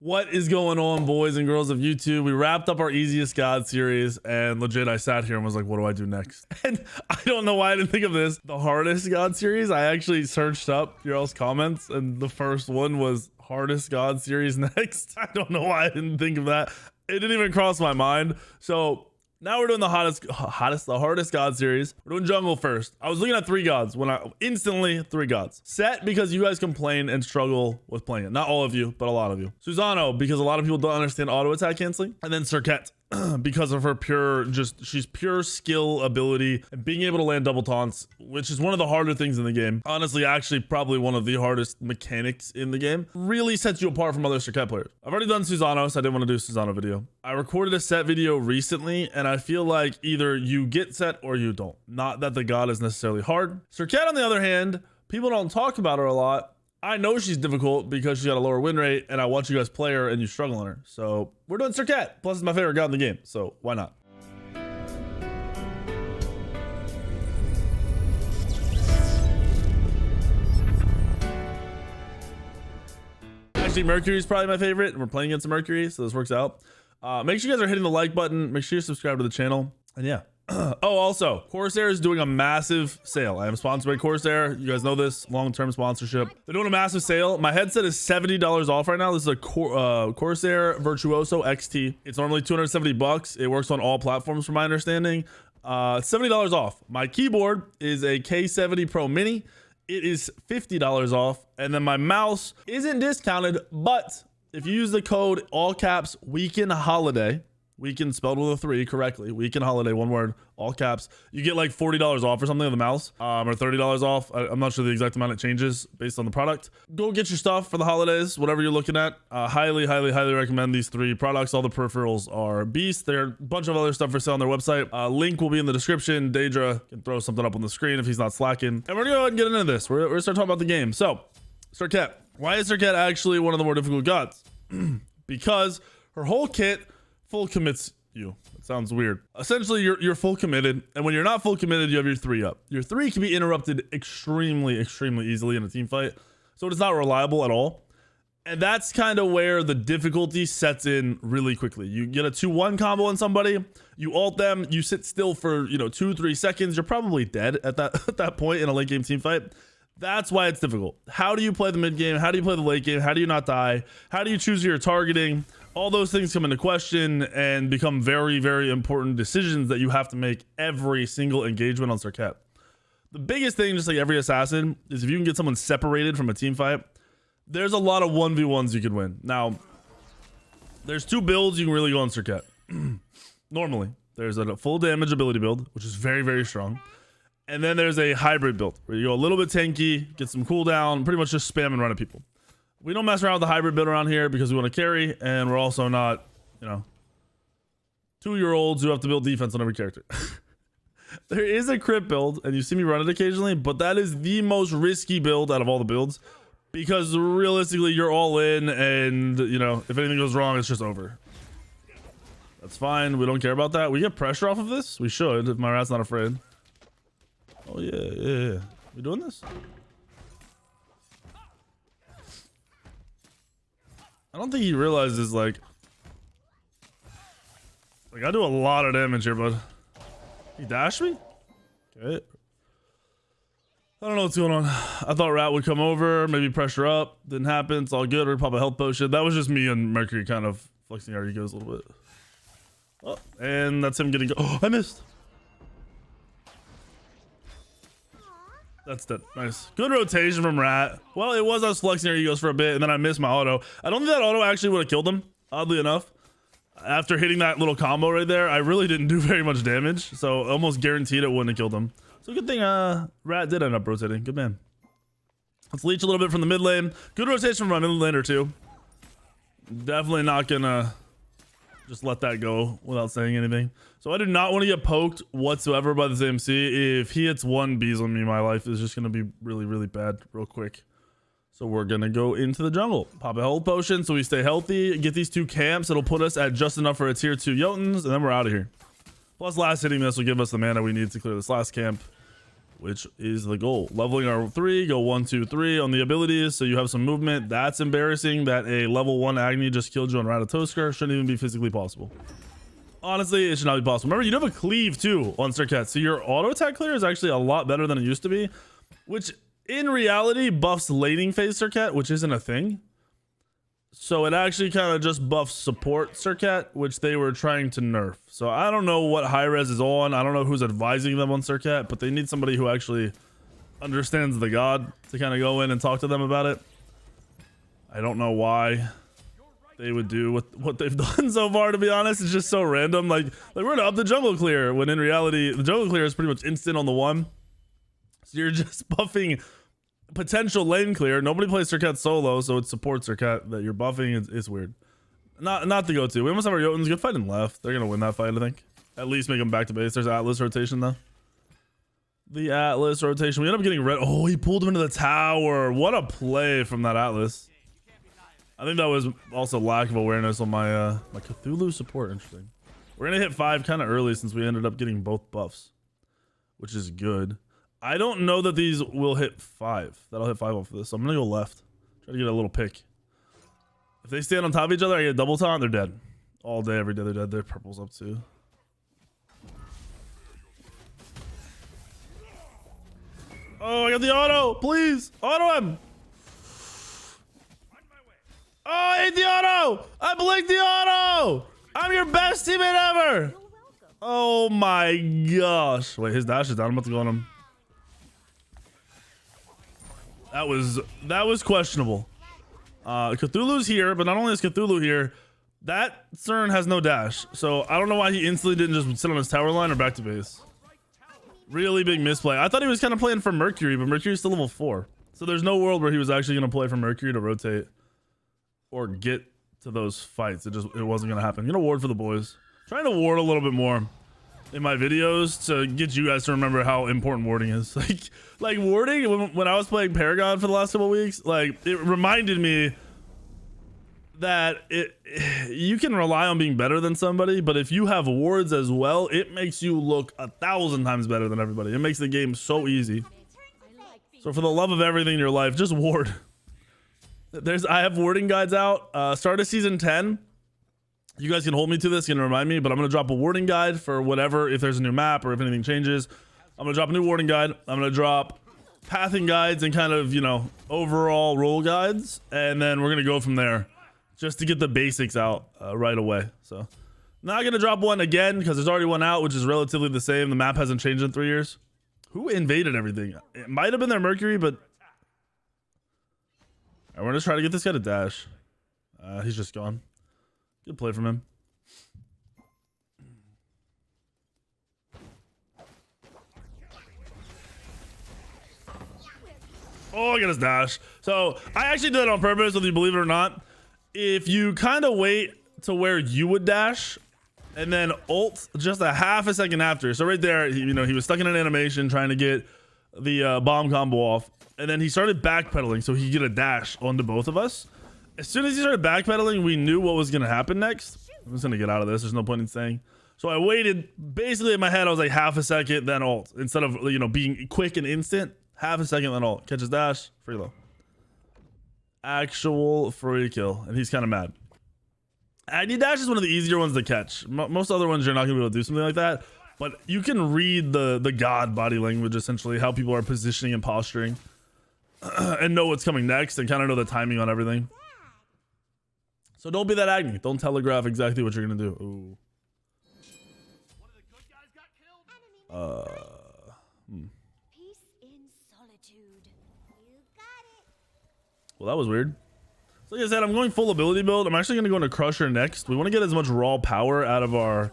What is going on, boys and girls of YouTube? We wrapped up our easiest god series, and legit I sat here and was like, what do I do next? And I don't know why I didn't think of this. The hardest god series, I actually searched up your all's comments, and the first one was hardest god series next. I don't know why I didn't think of that. It didn't even cross my mind. So now we're doing the hardest god series. We're doing jungle first. I was looking at 3 gods when I instantly 3 gods. Set, because you guys complain and struggle with playing it. Not all of you, but a lot of you. Susano, because a lot of people don't understand auto attack canceling. And then Serqet, because of her she's pure skill, ability, and being able to land double taunts, which is one of the harder things in the game. Honestly, actually probably one of the hardest mechanics in the game. Really sets you apart from other Serqet players. I've already done Susano, so I didn't want to do a Susano video. I recorded a set video recently, and I feel like either you get set or you don't. Not that the god is necessarily hard. Serqet, on the other hand, people don't talk about her a lot. I know she's difficult because she's got a lower win rate, and I watch you guys play her and you struggle on her. So we're doing Serqet. Plus, it's my favorite god in the game, so why not? Actually, Mercury is probably my favorite, and we're playing against Mercury, so this works out. Make sure you guys are hitting the like button. Make sure you subscribe to the channel, and yeah. Oh, also, Corsair is doing a massive sale. I am sponsored by Corsair. You guys know this, long-term sponsorship. They're doing a massive sale. My headset is $70 off right now. This is a Corsair Virtuoso XT. It's normally 270 bucks. It works on all platforms from my understanding. $70 off. My keyboard is a K70 Pro Mini. It is $50 off. And then my mouse isn't discounted, but if you use the code all caps weekend holiday, weekend spelled with a 3 correctly, weekend holiday, one word, all caps, you get like $40 off or something on the mouse, or $30 off. I'm not sure the exact amount it changes based on the product. Go get your stuff for the holidays, whatever you're looking at. Highly recommend these 3 products. All the peripherals are beast. There are a bunch of other stuff for sale on their website. Link will be in the description. Daedra can throw something up on the screen if he's not slacking. And we're gonna go ahead and get into this. We're gonna start talking about the game. So, Serqet. Why is Serqet actually one of the more difficult gods? Because her whole kit full commits you. It sounds weird. Essentially, you're full committed, and when you're not full committed, you have your 3 up. Your 3 can be interrupted extremely easily in a team fight, so it's not reliable at all. And that's kind of where the difficulty sets in really quickly. You get a 2-1 combo on somebody, you ult them, you sit still for 2-3 seconds, you're probably dead at that point in a late game team fight. That's why it's difficult. How do you play the mid game? How do you play the late game? How do you not die? How do you choose your targeting? All those things come into question and become very important decisions that you have to make every single engagement on Serqet. The biggest thing, just like every assassin, is if you can get someone separated from a team fight, there's a lot of 1v1s you could win. Now, there's 2 builds you can really go on Serqet. Normally, there's a full damage ability build, which is very strong. And then there's a hybrid build where you go a little bit tanky, get some cooldown, pretty much just spam and run at people. We don't mess around with the hybrid build around here because we want to carry, and we're also not, 2-year-olds who have to build defense on every character. There is a crit build, and you see me run it occasionally, but that is the most risky build out of all the builds because realistically, you're all in, and, if anything goes wrong, it's just over. That's fine. We don't care about that. We get pressure off of this? We should, if my rat's not afraid. Oh, yeah. We doing this? I don't think he realizes, like I do a lot of damage here, bud. He dashed me? Okay. I don't know what's going on. I thought Rat would come over, maybe pressure up. Didn't happen. It's all good. We're pop a health potion. That was just me and Mercury kind of flexing our egos a little bit. Oh, and that's him getting... Oh, I missed. That's dead. Nice. Good rotation from Rat. Well, it was us flexing our egos for a bit, and then I missed my auto. I don't think that auto actually would have killed him, oddly enough. After hitting that little combo right there, I really didn't do very much damage, so almost guaranteed it wouldn't have killed him. So good thing Rat did end up rotating. Good man. Let's leech a little bit from the mid lane. Good rotation from my mid laner, too. Definitely not gonna just let that go without saying anything. So I do not want to get poked whatsoever by this MC. If he hits 1 bees on me, my life is just going to be really bad real quick. So we're going to go into the jungle. Pop a health potion so we stay healthy. Get these 2 camps. It'll put us at just enough for a tier 2 Jotuns, and then we're out of here. Plus last hitting this will give us the mana we need to clear this last camp. which is the goal. Leveling our 3, go 1, 2, 3 on the abilities, so you have some movement. That's embarrassing that a level 1 Agni just killed you on Ratatoskr. Shouldn't even be physically possible. Honestly, it should not be possible. Remember, you do have a cleave too on Serqet, so your auto attack clear is actually a lot better than it used to be, which in reality buffs laning phase Serqet, which isn't a thing. So it actually kind of just buffs support Serqet, which they were trying to nerf. So I don't know what high res is on. I don't know who's advising them on Serqet, but they need somebody who actually understands the god to kind of go in and talk to them about it. I don't know why they would do what they've done so far, to be honest. It's just so random. Like we're gonna up the jungle clear, when in reality the jungle clear is pretty much instant on the 1. So you're just buffing potential lane clear. Nobody plays Serqet solo, so it supports Serqet that you're buffing. It's weird. Not the go-to. We almost have our Jotuns. Good fight in left. They're gonna win that fight, I think. At least make them back to base. There's Atlas rotation though. The Atlas rotation. We end up getting red. Oh, he pulled him into the tower. What a play from that Atlas. I think that was also lack of awareness on my my Cthulhu support. Interesting. We're gonna hit 5 kind of early since we ended up getting both buffs, which is good. I don't know that these will hit 5. That'll hit 5 off of this. So I'm gonna go left. Try to get a little pick. If they stand on top of each other, I get double taunt, they're dead. All day, every day they're dead. Their purple's up too. Oh, I got the auto! Please! Auto him! Oh, I hate the auto! I blinked the auto! I'm your best teammate ever! Oh my gosh. Wait, his dash is down. I'm about to go on him. That was questionable. Cthulhu's here, but not only is Cthulhu here, that CERN has no dash. So I don't know why he instantly didn't just sit on his tower line or back to base. Really big misplay. I thought he was kind of playing for Mercury, but Mercury's still level 4. So there's no world where he was actually going to play for Mercury to rotate or get to those fights. It wasn't going to happen. I'm going to ward for the boys. Trying to ward a little bit more in my videos to get you guys to remember how important warding is. Like warding, when I was playing Paragon for the last couple of weeks, like it reminded me that you can rely on being better than somebody, but if you have wards as well, it makes you look 1,000 times better than everybody. It makes the game so easy. So for the love of everything in your life, just ward. I have warding guides out. Start of season 10. You guys can hold me to this and remind me, but I'm going to drop a warding guide for whatever, if there's a new map or if anything changes. I'm going to drop a new warding guide. I'm going to drop pathing guides and kind of, you know, overall role guides. And then we're going to go from there just to get the basics out right away. So not going to drop one again because there's already one out, which is relatively the same. The map hasn't changed in 3 years. Who invaded everything? It might have been their Mercury, but we're going to try to get this guy to dash. He's just gone. Good play from him. Oh, I got his dash. So I actually did it on purpose, whether you believe it or not. If you kind of wait to where you would dash and then ult just a half a second after. So right there, he was stuck in an animation trying to get the bomb combo off. And then he started backpedaling so he could get a dash onto both of us. As soon as he started backpedaling, we knew what was going to happen next. I'm just going to get out of this. There's no point in saying. So I waited. Basically in my head, I was like half a second, then ult. Instead of, being quick and instant, half a second, then ult. Catches dash, free low. Actual free kill. And he's kind of mad. Agni dash is one of the easier ones to catch. Most other ones, you're not going to be able to do something like that. But you can read the god body language, essentially, how people are positioning and posturing. And know what's coming next and kind of know the timing on everything. So don't be that Agni. Don't telegraph exactly what you're gonna do. Ooh. Peace in solitude. You got it. Well, that was weird. So like I said, I'm going full ability build. I'm actually gonna go into Crusher next. We want to get as much raw power out of our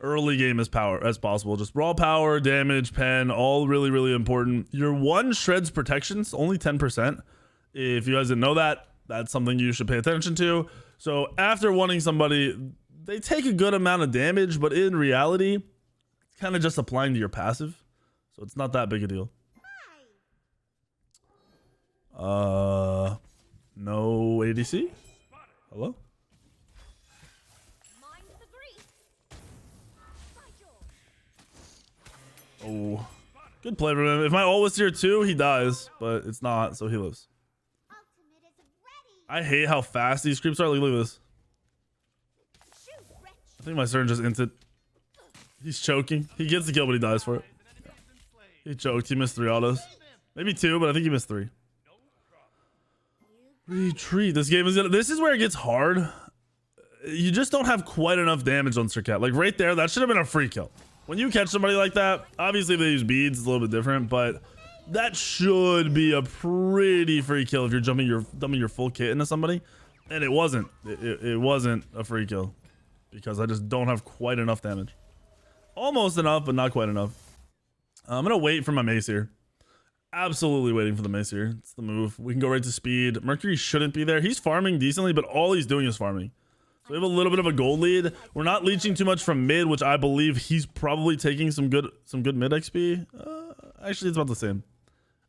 early game as possible. Just raw power, damage, pen, all really, really important. Your one shreds protections, only 10%. If you guys didn't know that, that's something you should pay attention to. So after wanting somebody, they take a good amount of damage, but in reality, it's kind of just applying to your passive. So it's not that big a deal. No ADC? Hello? Oh. Good play from him. If my ult was here too, he dies, but it's not, so he lives. Ultimate is ready. I hate how fast these creeps are. Look at this. Shoot, wretch. I think my Cern just inted. He's choking. He gets the kill, but he dies for it. He choked. He missed 3 autos. Maybe 2, but I think he missed 3. Retreat. This game is gonna. This is where it gets hard. You just don't have quite enough damage on Serqet. Like right there, that should have been a free kill. When you catch somebody like that, obviously if they use beads, it's a little bit different, but that should be a pretty free kill if you're dumping your full kit into somebody. And it wasn't. It wasn't a free kill because I just don't have quite enough damage. Almost enough, but not quite enough. I'm gonna wait for my mace here. Absolutely waiting for the mace here. It's the move. We can go right to speed. Mercury shouldn't be there. He's farming decently, but all he's doing is farming. So we have a little bit of a gold lead. We're not leeching too much from mid, which I believe he's probably taking some good mid XP. Actually, it's about the same.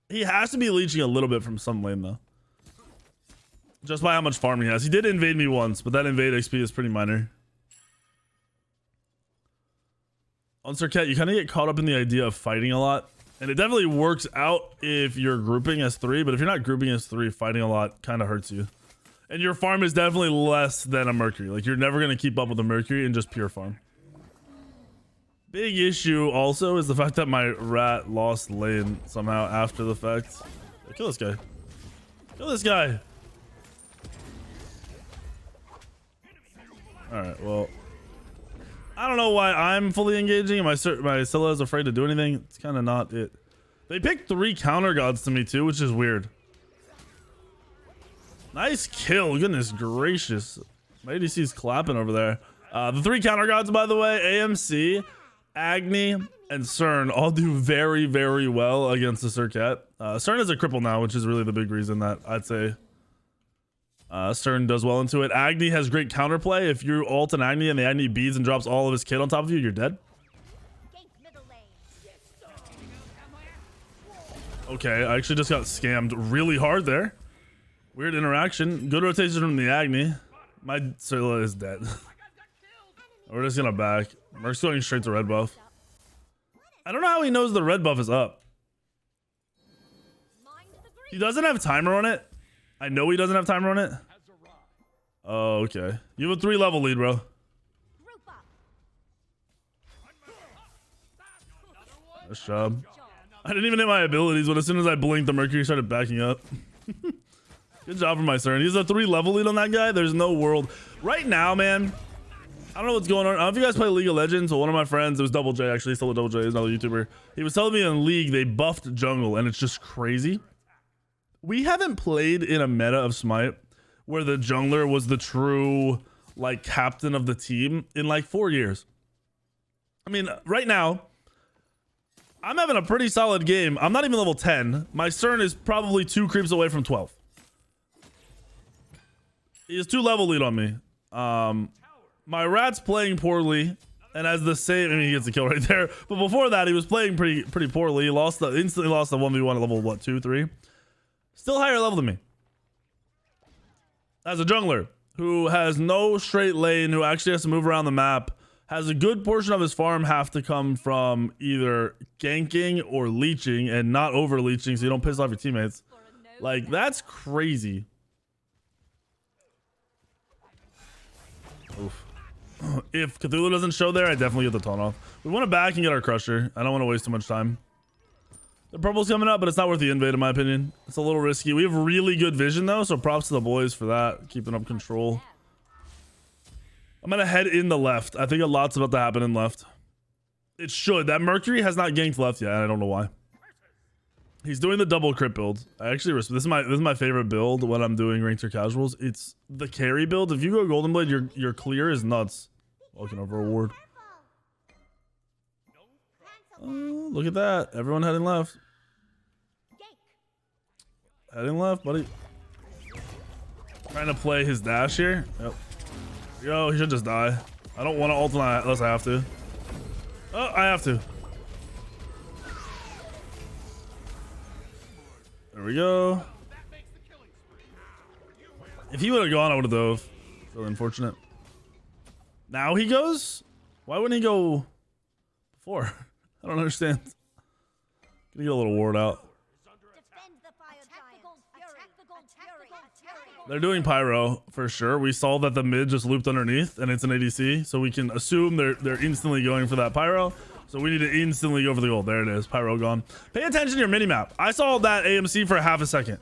He has to be leeching a little bit from some lane though. Just by how much farm he has. He did invade me once, but that invade XP is pretty minor. On Serqet, you kind of get caught up in the idea of fighting a lot. And it definitely works out if you're grouping as 3, but if you're not grouping as 3, fighting a lot kind of hurts you. And your farm is definitely less than a Mercury. Like, you're never going to keep up with a Mercury in just pure farm. Big issue also is the fact that my rat lost lane somehow after the fact. Kill this guy. Kill this guy. Alright, well. I don't know why I'm fully engaging and my Scylla is afraid to do anything. It's kind of not it. They picked 3 counter gods to me too, which is weird. Nice kill. Goodness gracious. My ADC's clapping over there. The 3 counter gods, by the way, AMC, Agni, and Cern all do very, very well against the Serqet. Cern is a cripple now, which is really the big reason that I'd say Cern does well into it. Agni has great counterplay. If you ult an Agni and the Agni beads and drops all of his kit on top of you, you're dead. Okay, I actually just got scammed really hard there. Weird interaction. Good rotation from the Agni. My Scylla is dead. We're just gonna back. Merc's going straight to red buff. I don't know how he knows the red buff is up. He doesn't have timer on it. I know he doesn't have timer on it. Oh, okay. You have a 3-level lead, bro. Nice job. I didn't even hit my abilities, but as soon as I blinked, the Mercury started backing up. Good job for my Cern. He's a 3-level lead on that guy. There's no world. Right now, man, I don't know what's going on. I don't know if you guys play League of Legends. Well, one of my friends, it was Double J, actually. Still a Double J. He's another YouTuber. He was telling me in League, they buffed jungle, and it's just crazy. We haven't played in a meta of Smite where the jungler was the true, like, captain of the team in, like, 4 years. I mean, right now, I'm having a pretty solid game. I'm not even level 10. My Cern is probably 2 creeps away from 12. He has 2-level lead on me. My rat's playing poorly and has the same. I mean, he gets a kill right there. But before that, he was playing pretty poorly. He instantly lost the 1v1 at level what, 2, 3. Still higher level than me. As a jungler who has no straight lane, who actually has to move around the map, has a good portion of his farm have to come from either ganking or leeching and not over leeching so you don't piss off your teammates. Like, that's crazy. Oof. If Cthulhu doesn't show there, I definitely get the taunt off. We want to back and get our crusher. I don't want to waste too much time. The purple's coming up, but it's not worth the invade in my opinion. It's a little risky. We have really good vision though, so props to the boys for that. Keeping up control. I'm gonna head in the left. I think a lot's about to happen in left. It should. That Mercury has not ganked left yet. I don't know why. He's doing the double crit build. I actually this is my favorite build when I'm doing ranked or casuals. It's the carry build. If you go Golden Blade, your clear is nuts. Walking over a ward. Oh, look at that. Everyone heading left. Heading left, buddy. Trying to play his dash here. Yep. Yo, he should just die. I don't want to ult unless I have to. Oh, I have to. There we go. If he would have gone, I would have dove. Really unfortunate. Now he goes? Why wouldn't he go before? I don't understand. Gonna get a little ward out. Defend the fire giant. Attack the gold fury. They're doing pyro for sure. We saw that the mid just looped underneath and it's an ADC, so we can assume they're instantly going for that pyro. So we need to instantly go for the gold. There it is, pyro gone. Pay attention to your minimap. I saw that AMC for half a second.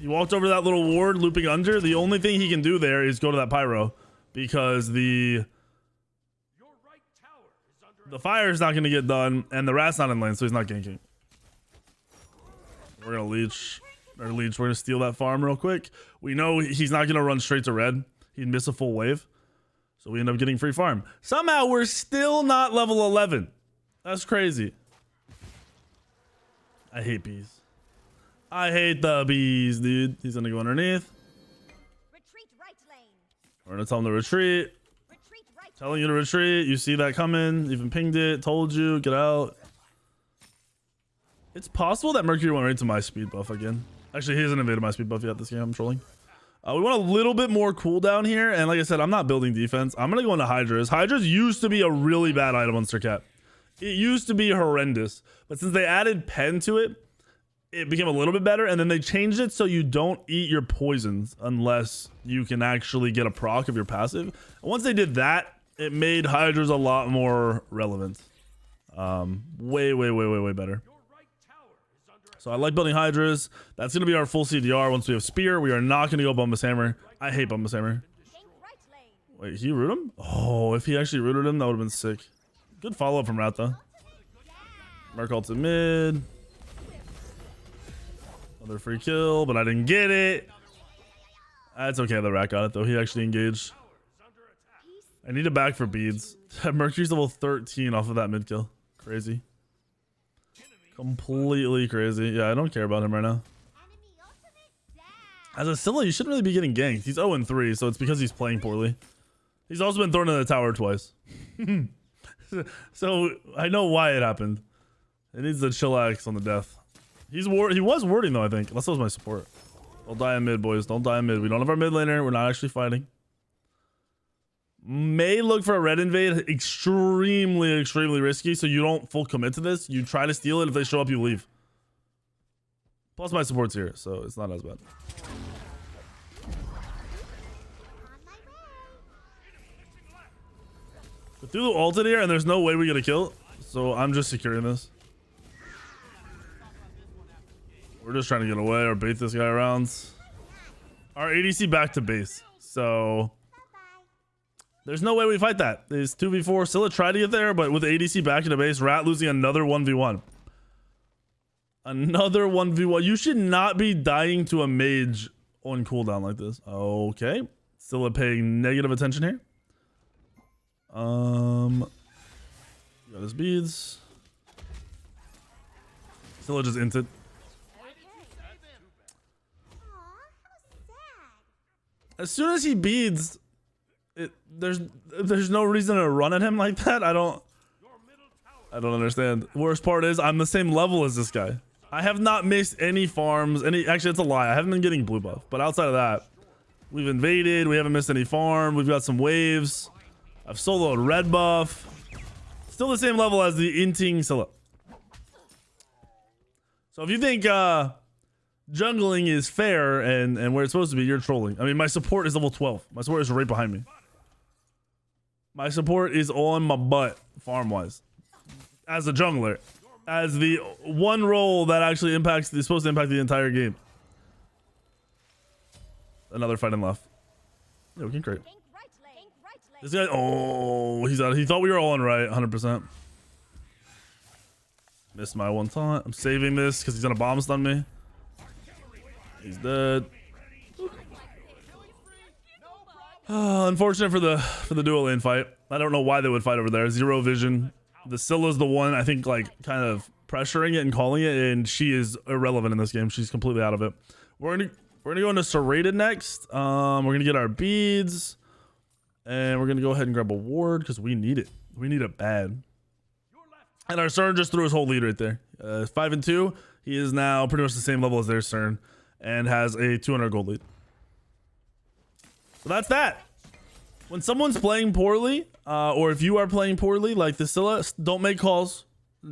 He walked over that little ward looping under. The only thing he can do there is go to that pyro because the fire is not going to get done and the rat's not in lane, so he's not ganking. We're gonna leech. We're gonna steal that farm real quick. We know he's not gonna run straight to red. He'd miss a full wave. So we end up getting free farm. Somehow we're still not level 11. That's crazy. I hate bees. I hate the bees, dude. He's gonna go underneath. Retreat right lane. We're gonna tell him to retreat. Retreat right. Telling you to retreat. You see that coming. Even pinged it. Told you. Get out. It's possible that Mercury went right to my speed buff again. Actually, he hasn't invaded my speed buff yet this game. I'm trolling. We want a little bit more cooldown here. And like I said, I'm not building defense. I'm going to go into Hydras. Hydras used to be a really bad item on Serqet. It used to be horrendous. But since they added pen to it, it became a little bit better. And then they changed it so you don't eat your poisons unless you can actually get a proc of your passive. And once they did that, it made Hydras a lot more relevant. Way better. So I like building Hydras. That's going to be our full CDR once we have Spear. We are not going to go Bombus Hammer. I hate Bombus Hammer. Wait, he root him? Oh, if he actually rooted him, that would have been sick. Good follow-up from Rat, though. Merc ults in mid. Another free kill, but I didn't get it. That's okay. The Rat got it, though. He actually engaged. I need a back for beads. Mercury's level 13 off of that mid kill. Crazy. Completely crazy. Yeah, I don't care about him right now. As a Scylla, you shouldn't really be getting ganked. He's 0-3, so it's because he's playing poorly. He's also been thrown in the tower twice. So I know why it happened. It needs the chillax on the death. He was warding though, I think. Unless that was my support. Don't die in mid, boys. Don't die in mid. We don't have our mid laner. We're not actually fighting. May look for a red invade. Extremely risky, so you don't full commit to this. You try to steal it. If they show up, you leave. Plus my support's here, so it's not as bad. We threw the ult in here, and there's no way we get a kill, so I'm just securing this. We're just trying to get away or bait this guy around. Our ADC back to base, so there's no way we fight that. It's 2v4. Scylla tried to get there, but with ADC back in the base, Rat losing another 1v1. Another 1v1. You should not be dying to a mage on cooldown like this. Okay. Scylla paying negative attention here. Got his beads. Scylla just inted. As soon as he beads, there's no reason to run at him like that. I don't understand. Worst part is I'm the same level as this guy. I have not missed any farms. Actually, it's a lie. I haven't been getting blue buff, but outside of that, we've invaded. We haven't missed any farm. We've got some waves. I've soloed red buff. Still the same level as the inting Scylla. So if you think jungling is fair and where it's supposed to be, you're trolling. I mean, my support is level 12. My support is right behind me. My support is on my butt, farm-wise. As a jungler. As the one role that actually is supposed to impact the entire game. Another fight in left. Yeah, we can create. This guy, oh, he's out. He thought we were all on right, 100%. Missed my one taunt. I'm saving this because he's gonna bomb stun me. He's dead. Unfortunate for the dual lane fight. I don't know why they would fight over there. Zero vision. The Scylla's the one I think like kind of pressuring it and calling it, and she is irrelevant in this game. She's completely out of it. We're gonna go into Serrated next. We're gonna get our beads, and we're gonna go ahead and grab a ward because we need it. We need it bad. And our Cern just threw his whole lead right there. 5-2. He is now pretty much the same level as their Cern and has a 200 gold lead. So that's that. When someone's playing poorly, or if you are playing poorly, like the Scylla, don't make calls.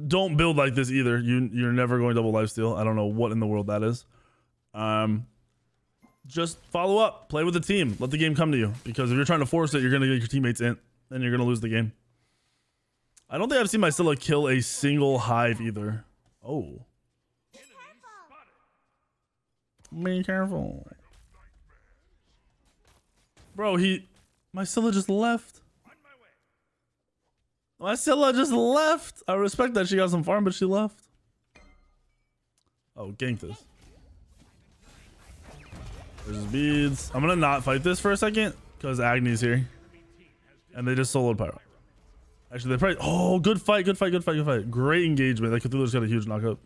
don't build like this either. You're never going double lifesteal. I don't know what in the world that is. Just follow up, play with the team, let the game come to you, because if you're trying to force it, you're gonna get your teammates in and you're gonna lose the game. I don't think I've seen my Scylla kill a single hive either. Oh, be careful, bro. My Scylla just left. My Scylla just left. I respect that she got some farm, but she left. Oh, gank this. There's beads. I'm gonna not fight this for a second because Agni's here, and they just soloed Pyro. Actually, they probably. Oh, good fight, good fight, good fight, good fight. Great engagement. That Cthulhu's got a huge knockup.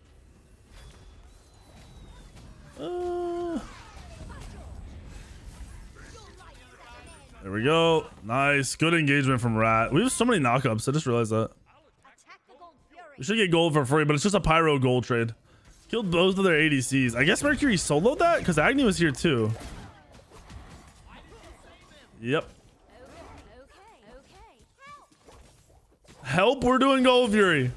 There we go. Nice, good engagement from Rat. We have so many knockups. I just realized that. We should get gold for free, but it's just a Pyro gold trade. Killed both of their ADCs. I guess Mercury soloed that because Agni was here too. Yep. Help, we're doing Gold Fury.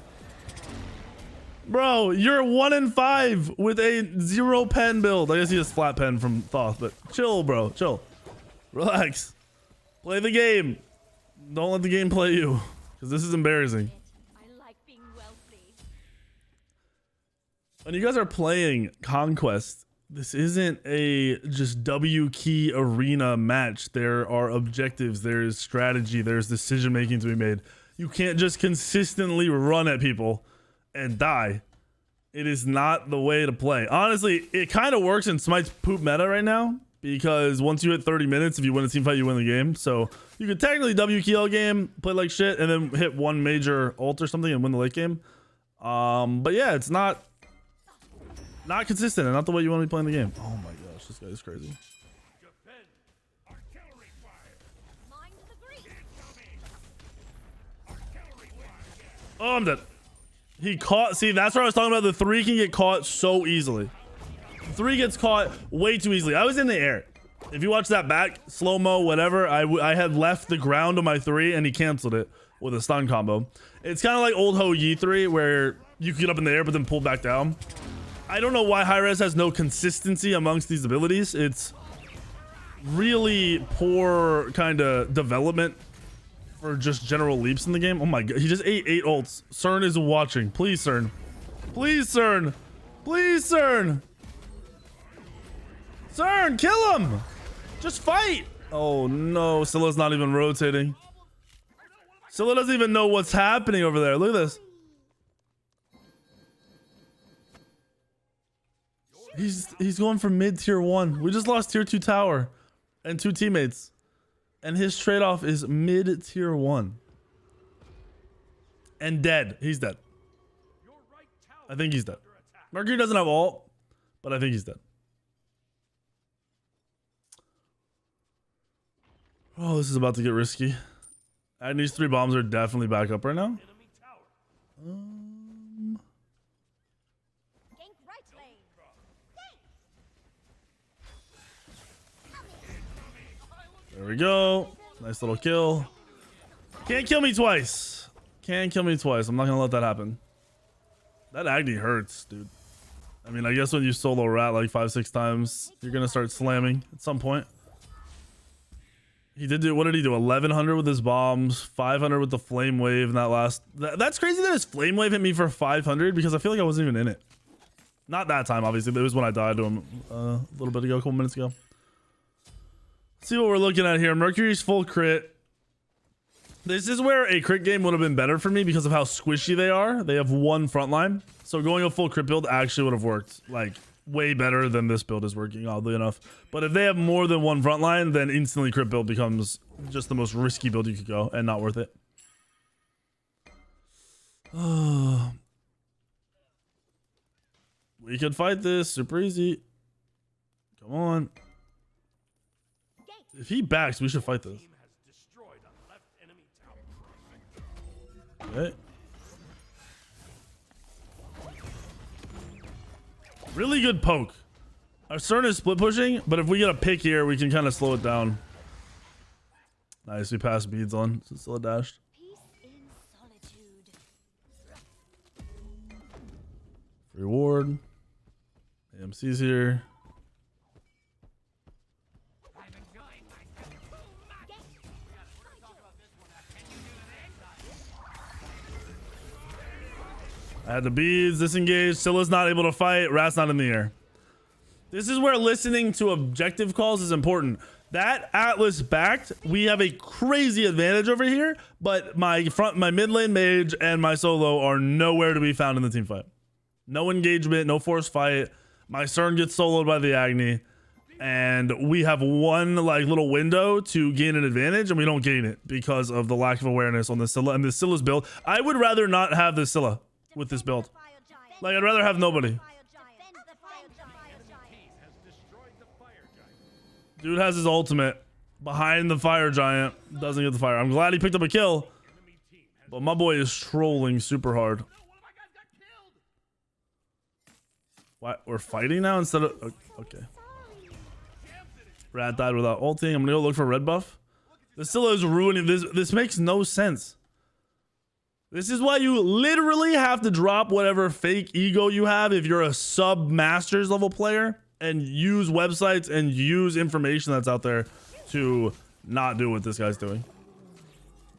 Bro, you're 1 in 5 with a 0 pen build. I guess he has flat pen from Thoth, but chill, bro. Chill. Relax. Play the game. Don't let the game play you, because this is embarrassing. When you guys are playing Conquest, this isn't a just W key arena match. There are objectives, there's strategy, there's decision making to be made. You can't just consistently run at people and die. It is not the way to play. Honestly, it kind of works in Smite's poop meta right now, because once you hit 30 minutes, if you win a team fight, you win the game. So you could technically W key all game, play like shit, and then hit one major ult or something and win the late game. But yeah, it's not consistent and not the way you want to be playing the game. Oh my gosh, this guy is crazy. Oh, I'm dead. He caught. See, that's what I was talking about. The 3 can get caught so easily. The 3 gets caught way too easily. I was in the air. If you watch that back, slow-mo, whatever, I had left the ground on my 3 and he canceled it with a stun combo. It's kind of like old Ho Yi 3 where you can get up in the air but then pull back down. I don't know why Hi-Rez has no consistency amongst these abilities. It's really poor kind of development for just general leaps in the game. Oh my god, he just ate 8 ults. Cern is watching. Please, Cern. Please, Cern. Please, Cern. Cern, kill him. Just fight. Oh no, Scylla's not even rotating. Scylla doesn't even know what's happening over there. Look at this. He's going for mid tier 1. We just lost tier 2 tower and 2 teammates, and his trade-off is mid tier 1 and dead. He's dead. I think he's dead. Mercury doesn't have ult, but I think he's dead. Oh, this is about to get risky. And these 3 bombs are definitely back up right now. There we go. Nice little kill. Can't kill me twice. Can't kill me twice. I'm not gonna let that happen. That Agni hurts, dude. I mean, I guess when you solo Rat like 5-6 times, you're gonna start slamming at some point. He did do, what did he do? 1100 with his bombs, 500 with the flame wave in that last. That's crazy that his flame wave hit me for 500 because I feel like I wasn't even in it. Not that time, obviously, but it was when I died to him a little bit ago, a couple minutes ago. Let's see what we're looking at here. Mercury's full crit. This is where a crit game would have been better for me because of how squishy they are. They have 1 frontline. So going a full crit build actually would have worked like way better than this build is working, oddly enough. But if they have more than 1 frontline, then instantly crit build becomes just the most risky build you could go and not worth it. We could fight this super easy. Come on. If he backs, we should fight this. Okay. Really good poke. Our Cern is split pushing, but if we get a pick here, we can kind of slow it down. Nice, we passed beads on, so it's still a dash. Reward. AMC's here. I had the beads, disengaged. Scylla's not able to fight. Rat's not in the air. This is where listening to objective calls is important. That Atlas backed, we have a crazy advantage over here, but my mid lane mage and my solo are nowhere to be found in the team fight. No engagement, no forced fight. My Cern gets soloed by the Agni, and we have one like little window to gain an advantage, and we don't gain it because of the lack of awareness on the Scylla and the Scylla's build. I would rather not have the Scylla with this build. Like, I'd rather have nobody. Dude has his ultimate behind the fire giant. Doesn't get the fire. I'm glad he picked up a kill. But my boy is trolling super hard. What? We're fighting now instead of... Okay. Rat died without ulting. I'm gonna go look for red buff. The Scylla is ruining this. This makes no sense. This is why you literally have to drop whatever fake ego you have if you're a sub masters level player, and use websites and use information that's out there to not do what this guy's doing.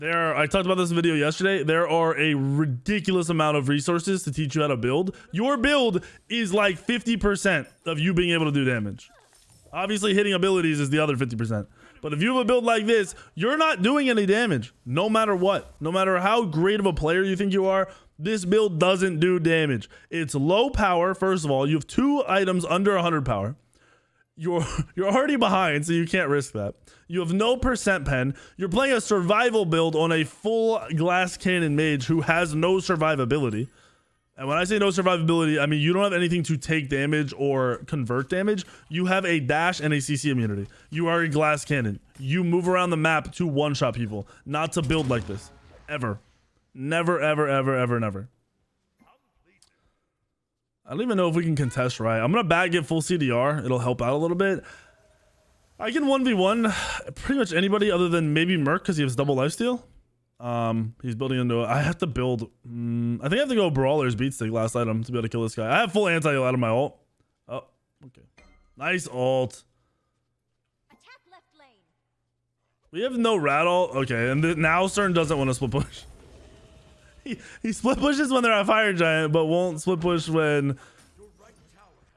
I talked about this video yesterday. There are a ridiculous amount of resources to teach you how to build. Your build is like 50% of you being able to do damage. Obviously hitting abilities is the other 50%. But if you have a build like this, you're not doing any damage, no matter what. No matter how great of a player you think you are, this build doesn't do damage. It's low power, first of all. You have 2 items under 100 power. You're already behind, so you can't risk that. You have no percent pen. You're playing a survival build on a full glass cannon mage who has no survivability. And when I say no survivability, I mean you don't have anything to take damage or convert damage. You have a dash and a CC immunity. You are a glass cannon. You move around the map to one-shot people, not to build like this. Ever. Never, ever, ever, ever, never. I don't even know if we can contest right. I'm going to back get full CDR. It'll help out a little bit. I can 1v1 pretty much anybody other than maybe Merc because he has double lifesteal. He's building into it. I have to build. I think I have to go Brawler's Beatstick last item to be able to kill this guy. I have full anti-heal out of my ult. Oh, okay. Nice ult. Attack left lane. We have no rat ult. Okay, and now Cern doesn't want to split push. He split pushes when they're at Fire Giant, but won't split push when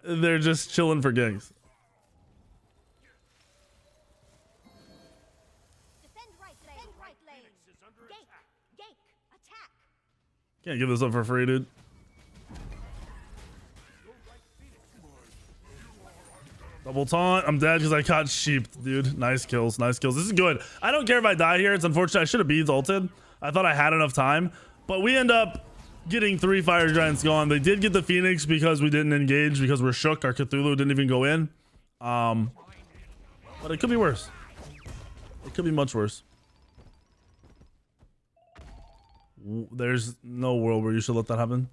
they're just chilling for ganks. Defend right lane. Gank. Attack. Can't give this up for free, dude. Double taunt. I'm dead because I caught sheeped, dude. Nice kills. Nice kills. This is good. I don't care if I die here. It's unfortunate. I should have beads ulted. I thought I had enough time. But we end up getting 3 Fire Giants gone. They did get the Phoenix because we didn't engage because we're shook. Our Cthulhu didn't even go in. But it could be worse. It could be much worse. There's no world where you should let that happen.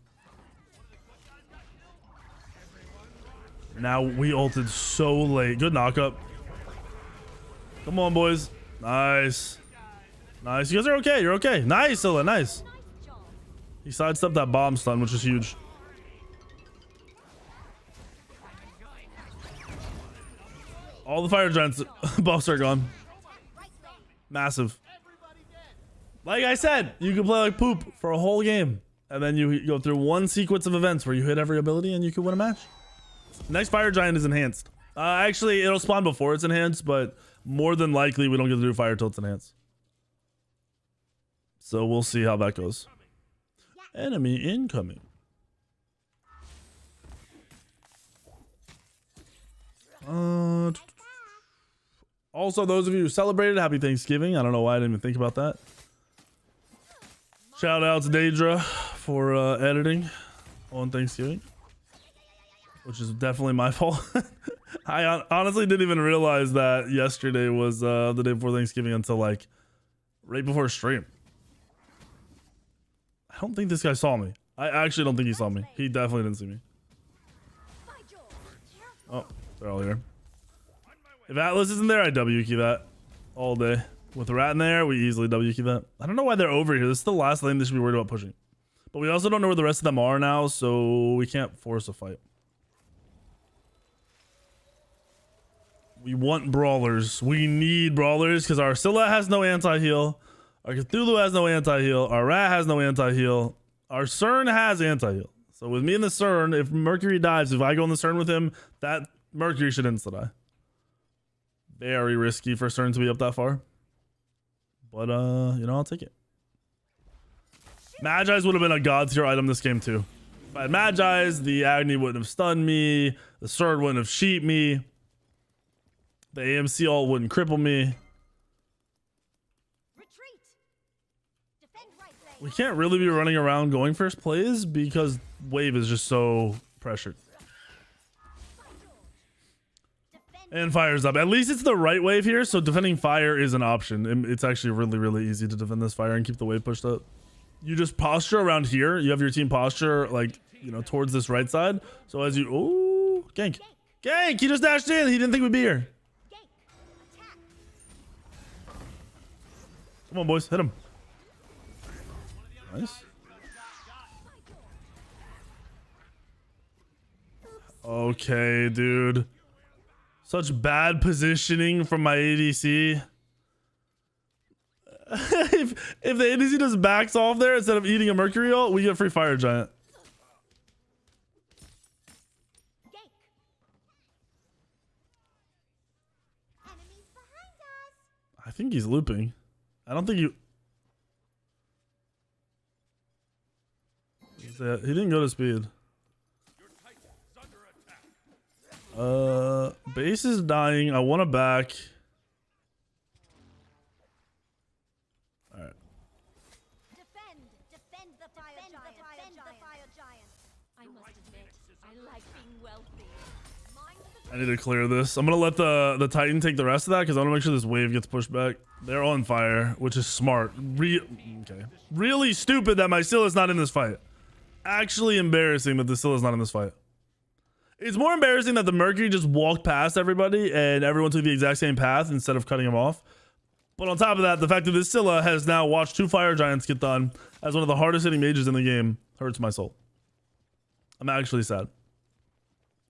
Now we ulted so late. Good knockup. Come on, boys. Nice. Nice. You guys are okay. You're okay. Nice, Scylla. Nice. He sidestepped that bomb stun, which is huge. All the Fire Giants buffs are gone. Massive. Like I said, you can play like poop for a whole game. And then you go through one sequence of events where you hit every ability and you can win a match. Next Fire Giant is enhanced. Actually, it'll spawn before it's enhanced, but more than likely we don't get to do fire till it's enhanced. So we'll see how that goes. Enemy incoming. Also, those of you who celebrated, happy Thanksgiving. I don't know why I didn't even think about that. Shout out to Daedra for editing on Thanksgiving, which is definitely my fault. I honestly didn't even realize that yesterday was the day before Thanksgiving until like right before stream. I don't think this guy saw me. I actually don't think he saw me. He definitely didn't see me. Oh, they're all here. If Atlas isn't there, I W key that all day. With the rat in there, we easily W key that. I don't know why they're over here. This is the last lane they should be worried about pushing. But we also don't know where the rest of them are now, so we can't force a fight. We want brawlers. We need brawlers because our Scylla has no anti-heal. Our Cthulhu has no anti-heal. Our Rat has no anti-heal. Our CERN has anti-heal. So with me in the CERN, if Mercury dives, if I go in the CERN with him, that Mercury should insta-die. Very risky for CERN to be up that far. But, you know, I'll take it. Magi's would have been a god tier item this game too. If I had Magi's, the Agni wouldn't have stunned me. The Sword wouldn't have sheeped me. The AMC ult wouldn't cripple me. Retreat. Defend right lane. We can't really be running around going first plays because wave is just so pressured. And fire's up. At least it's the right wave here, so defending fire is an option. It's actually really, really easy to defend this fire and keep the wave pushed up. You just posture around here. You have your team posture, like, you know, towards this right side. So as you... Ooh, gank. Gank! He just dashed in. He didn't think we'd be here. Come on, boys. Hit him. Nice. Okay, dude. Such bad positioning from my ADC. if the ADC just backs off there instead of eating a Mercury ult, we get free Fire Giant. Enemies behind us. I think he's looping. I don't think you... He didn't go to speed. Base is dying. I want to back. Alright. Defend the fire giant. I must admit, I like being wealthy. I need to clear this. I'm gonna let the Titan take the rest of that because I want to make sure this wave gets pushed back. They're on fire, which is smart. Okay. Really stupid that my Scylla's not in this fight. Actually embarrassing that the Scylla's not in this fight. It's more embarrassing that the Mercury just walked past everybody and everyone took the exact same path instead of cutting him off. But on top of that, the fact that this Scylla has now watched 2 Fire Giants get done as one of the hardest hitting mages in the game hurts my soul. I'm actually sad.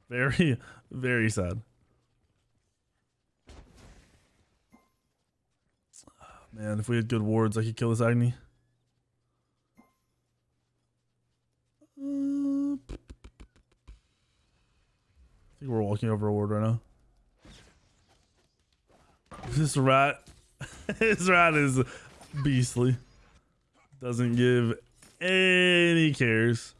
Very, very sad. Man, if we had good wards, I could kill this Agni. I think we're walking over a ward right now. This rat, this rat is beastly. Doesn't give any cares.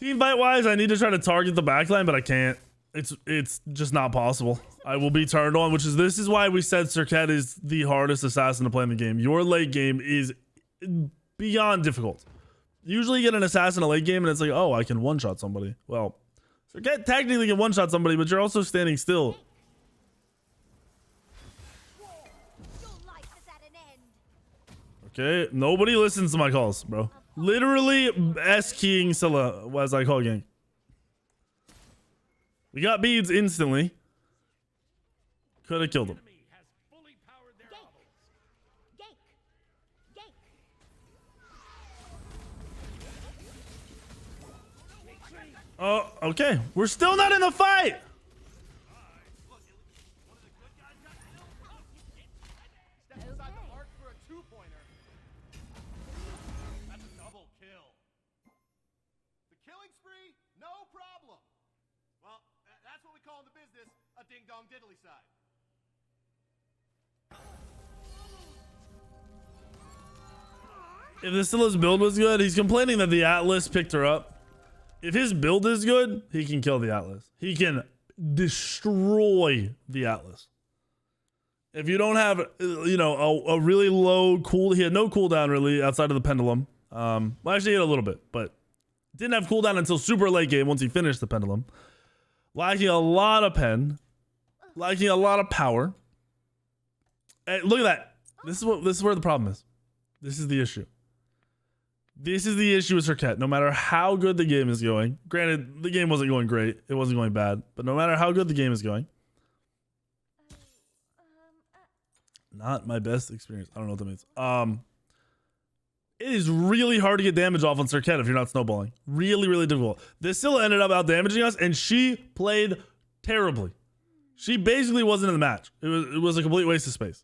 Team fight wise, I need to try to target the backline, but I can't. It's just not possible. I will be turned on, this is why we said Serqet is the hardest assassin to play in the game. Your late game is beyond difficult. Usually you get an assassin in a late game and it's like, oh, I can one-shot somebody. Well, Serqet technically can one-shot somebody, but you're also standing still. Your life is at an end. Okay, nobody listens to my calls, bro. Literally S-keying Scylla as I call gank. We got beads instantly. Could have killed him. Oh, okay. We're still not in the fight. If the Scylla's build was good, he's complaining that the Atlas picked her up. If his build is good, he can kill the Atlas. He can destroy the Atlas. If you don't have, you know, a really low cool, he had no cooldown really outside of the pendulum. Well, actually he had a little bit, but didn't have cooldown until super late game once he finished the pendulum. Lacking a lot of pen, lacking a lot of power. Hey, look at that. This is where the problem is. This is the issue. This is the issue with Serqet. No matter how good the game is going, granted, the game wasn't going great. It wasn't going bad. But no matter how good the game is going, not my best experience. I don't know what that means. It is really hard to get damage off on Serqet if you're not snowballing. Really, really difficult. This still ended up out damaging us, and she played terribly. She basically wasn't in the match. It was a complete waste of space.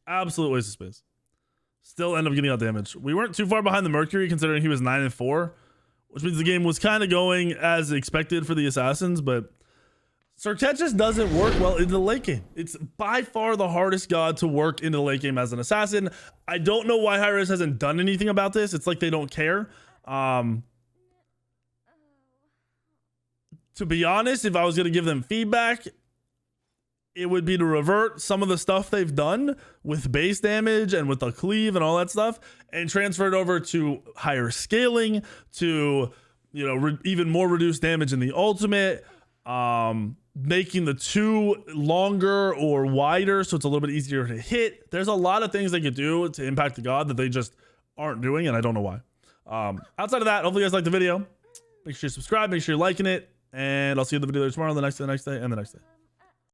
Absolute waste of space. Still end up getting out damage. We weren't too far behind the Mercury considering he was 9-4, which means the game was kind of going as expected for the assassins, but Serqet just doesn't work well in the late game. It's by far the hardest god to work in the late game as an assassin. I don't know why Hi-Rez hasn't done anything about this. It's like they don't care. To be honest, if I was going to give them feedback, it would be to revert some of the stuff they've done with base damage and with the cleave and all that stuff and transfer it over to higher scaling, to, you know, even more reduced damage in the ultimate, making the 2 longer or wider so it's a little bit easier to hit. There's a lot of things they could do to impact the god that they just aren't doing, and I don't know why. Outside of that, hopefully you guys liked the video. Make sure you subscribe, make sure you're liking it, and I'll see you in the video tomorrow, the next day, and the next day.